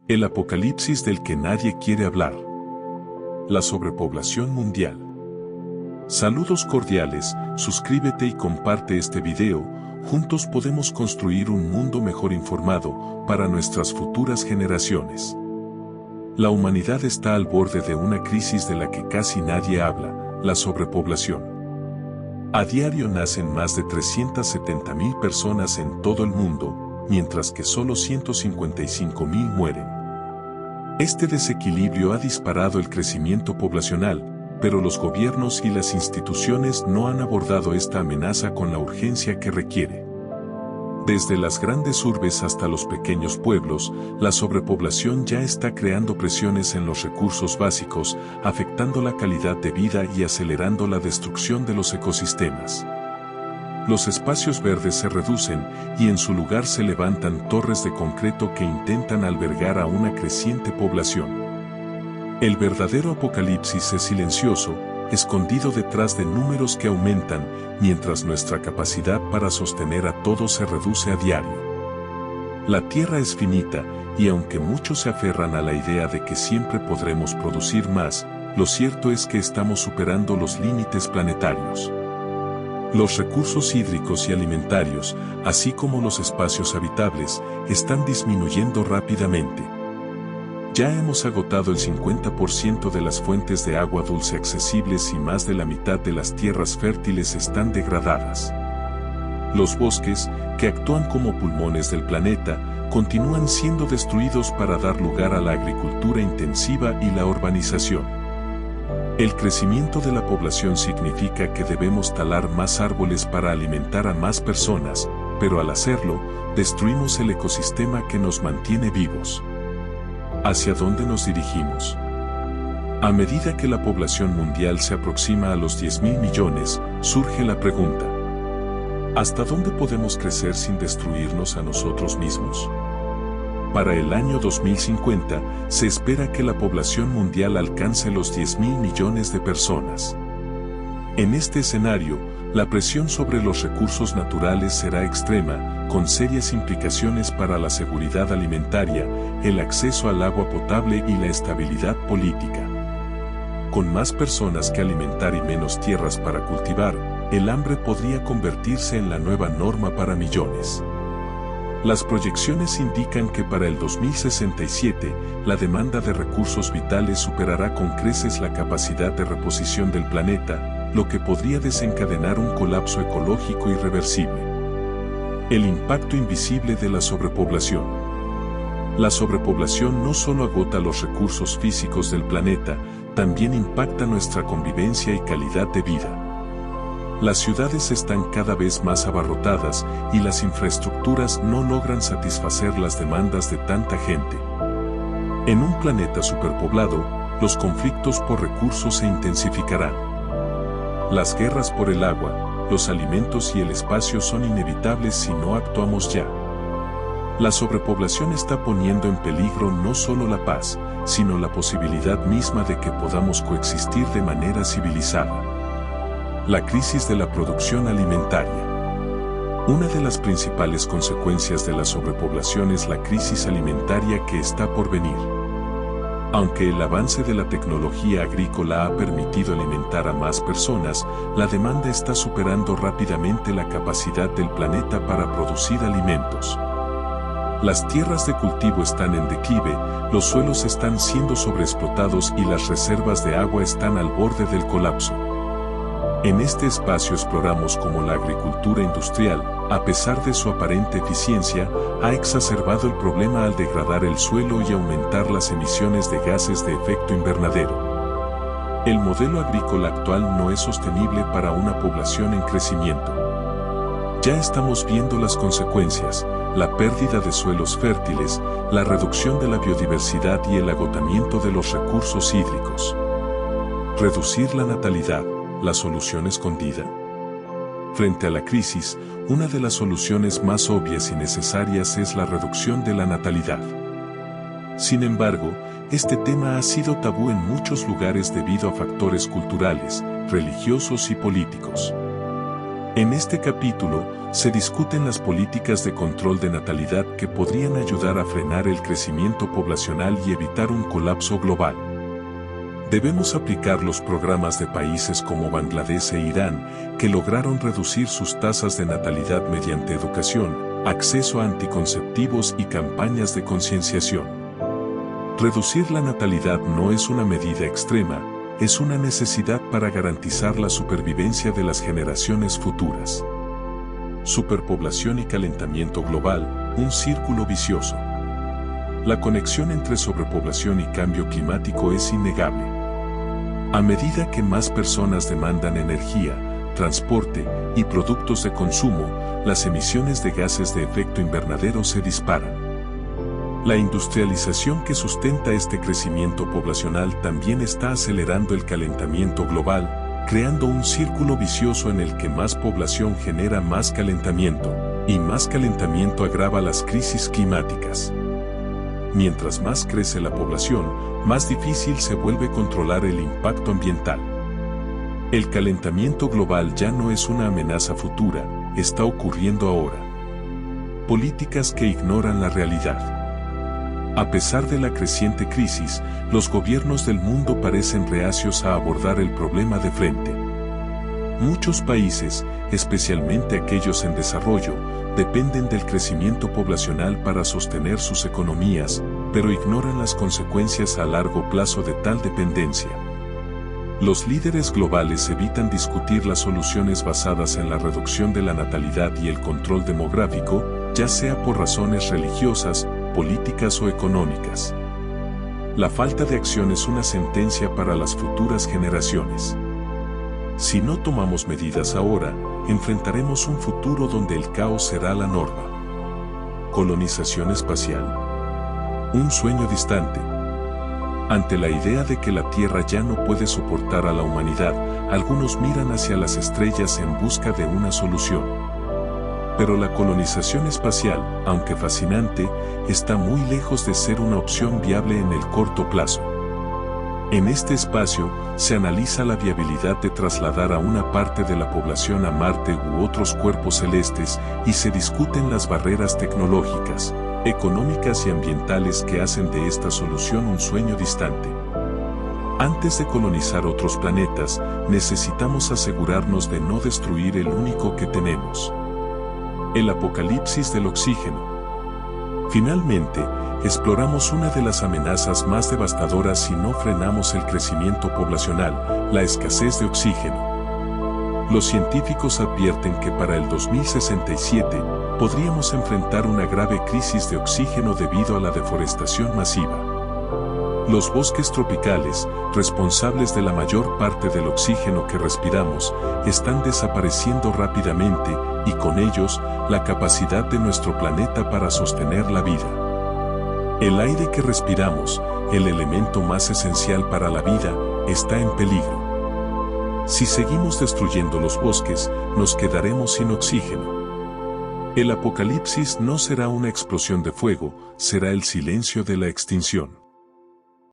El apocalipsis del que nadie quiere hablar. La sobrepoblación mundial. Saludos cordiales, suscríbete y comparte este video, juntos podemos construir un mundo mejor informado para nuestras futuras generaciones. La humanidad está al borde de una crisis de la que casi nadie habla, la sobrepoblación. A diario nacen más de 370.000 personas en todo el mundo, mientras que solo 155.000 mueren. Este desequilibrio ha disparado el crecimiento poblacional, pero los gobiernos y las instituciones no han abordado esta amenaza con la urgencia que requiere. Desde las grandes urbes hasta los pequeños pueblos, la sobrepoblación ya está creando presiones en los recursos básicos, afectando la calidad de vida y acelerando la destrucción de los ecosistemas. Los espacios verdes se reducen y en su lugar se levantan torres de concreto que intentan albergar a una creciente población. El verdadero apocalipsis es silencioso, escondido detrás de números que aumentan, mientras nuestra capacidad para sostener a todos se reduce a diario. La Tierra es finita, y aunque muchos se aferran a la idea de que siempre podremos producir más, lo cierto es que estamos superando los límites planetarios. Los recursos hídricos y alimentarios, así como los espacios habitables, están disminuyendo rápidamente. Ya hemos agotado el 50% de las fuentes de agua dulce accesibles y más de la mitad de las tierras fértiles están degradadas. Los bosques, que actúan como pulmones del planeta, continúan siendo destruidos para dar lugar a la agricultura intensiva y la urbanización. El crecimiento de la población significa que debemos talar más árboles para alimentar a más personas, pero al hacerlo, destruimos el ecosistema que nos mantiene vivos. ¿Hacia dónde nos dirigimos? A medida que la población mundial se aproxima a los 10.000 millones, surge la pregunta: ¿hasta dónde podemos crecer sin destruirnos a nosotros mismos? Para el año 2050, se espera que la población mundial alcance los 10.000 millones de personas. En este escenario, la presión sobre los recursos naturales será extrema, con serias implicaciones para la seguridad alimentaria, el acceso al agua potable y la estabilidad política. Con más personas que alimentar y menos tierras para cultivar, el hambre podría convertirse en la nueva norma para millones. Las proyecciones indican que para el 2067, la demanda de recursos vitales superará con creces la capacidad de reposición del planeta, lo que podría desencadenar un colapso ecológico irreversible. El impacto invisible de la sobrepoblación. La sobrepoblación no solo agota los recursos físicos del planeta, también impacta nuestra convivencia y calidad de vida. Las ciudades están cada vez más abarrotadas y las infraestructuras no logran satisfacer las demandas de tanta gente. En un planeta superpoblado, los conflictos por recursos se intensificarán. Las guerras por el agua, los alimentos y el espacio son inevitables si no actuamos ya. La sobrepoblación está poniendo en peligro no solo la paz, sino la posibilidad misma de que podamos coexistir de manera civilizada. La crisis de la producción alimentaria. Una de las principales consecuencias de la sobrepoblación es la crisis alimentaria que está por venir. Aunque el avance de la tecnología agrícola ha permitido alimentar a más personas, la demanda está superando rápidamente la capacidad del planeta para producir alimentos. Las tierras de cultivo están en declive, los suelos están siendo sobreexplotados y las reservas de agua están al borde del colapso. En este espacio exploramos cómo la agricultura industrial, a pesar de su aparente eficiencia, ha exacerbado el problema al degradar el suelo y aumentar las emisiones de gases de efecto invernadero. El modelo agrícola actual no es sostenible para una población en crecimiento. Ya estamos viendo las consecuencias: la pérdida de suelos fértiles, la reducción de la biodiversidad y el agotamiento de los recursos hídricos. Reducir la natalidad. ¿La solución escondida? Frente a la crisis, una de las soluciones más obvias y necesarias es la reducción de la natalidad. Sin embargo, este tema ha sido tabú en muchos lugares debido a factores culturales, religiosos y políticos. En este capítulo, se discuten las políticas de control de natalidad que podrían ayudar a frenar el crecimiento poblacional y evitar un colapso global. Debemos aplicar los programas de países como Bangladesh e Irán, que lograron reducir sus tasas de natalidad mediante educación, acceso a anticonceptivos y campañas de concienciación. Reducir la natalidad no es una medida extrema, es una necesidad para garantizar la supervivencia de las generaciones futuras. Superpoblación y calentamiento global, un círculo vicioso. La conexión entre sobrepoblación y cambio climático es innegable. A medida que más personas demandan energía, transporte y productos de consumo, las emisiones de gases de efecto invernadero se disparan. La industrialización que sustenta este crecimiento poblacional también está acelerando el calentamiento global, creando un círculo vicioso en el que más población genera más calentamiento, y más calentamiento agrava las crisis climáticas. Mientras más crece la población, más difícil se vuelve controlar el impacto ambiental. El calentamiento global ya no es una amenaza futura, está ocurriendo ahora. Políticas que ignoran la realidad. A pesar de la creciente crisis, los gobiernos del mundo parecen reacios a abordar el problema de frente. Muchos países, especialmente aquellos en desarrollo, dependen del crecimiento poblacional para sostener sus economías, pero ignoran las consecuencias a largo plazo de tal dependencia. Los líderes globales evitan discutir las soluciones basadas en la reducción de la natalidad y el control demográfico, ya sea por razones religiosas, políticas o económicas. La falta de acción es una sentencia para las futuras generaciones. Si no tomamos medidas ahora, enfrentaremos un futuro donde el caos será la norma. Colonización espacial. Un sueño distante. Ante la idea de que la Tierra ya no puede soportar a la humanidad, algunos miran hacia las estrellas en busca de una solución. Pero la colonización espacial, aunque fascinante, está muy lejos de ser una opción viable en el corto plazo. En este espacio, se analiza la viabilidad de trasladar a una parte de la población a Marte u otros cuerpos celestes y se discuten las barreras tecnológicas, económicas y ambientales que hacen de esta solución un sueño distante. Antes de colonizar otros planetas, necesitamos asegurarnos de no destruir el único que tenemos. El apocalipsis del oxígeno. Finalmente, exploramos una de las amenazas más devastadoras si no frenamos el crecimiento poblacional, la escasez de oxígeno. Los científicos advierten que para el 2067 podríamos enfrentar una grave crisis de oxígeno debido a la deforestación masiva. Los bosques tropicales, responsables de la mayor parte del oxígeno que respiramos, están desapareciendo rápidamente y con ellos, la capacidad de nuestro planeta para sostener la vida. El aire que respiramos, el elemento más esencial para la vida, está en peligro. Si seguimos destruyendo los bosques, nos quedaremos sin oxígeno. El apocalipsis no será una explosión de fuego, será el silencio de la extinción.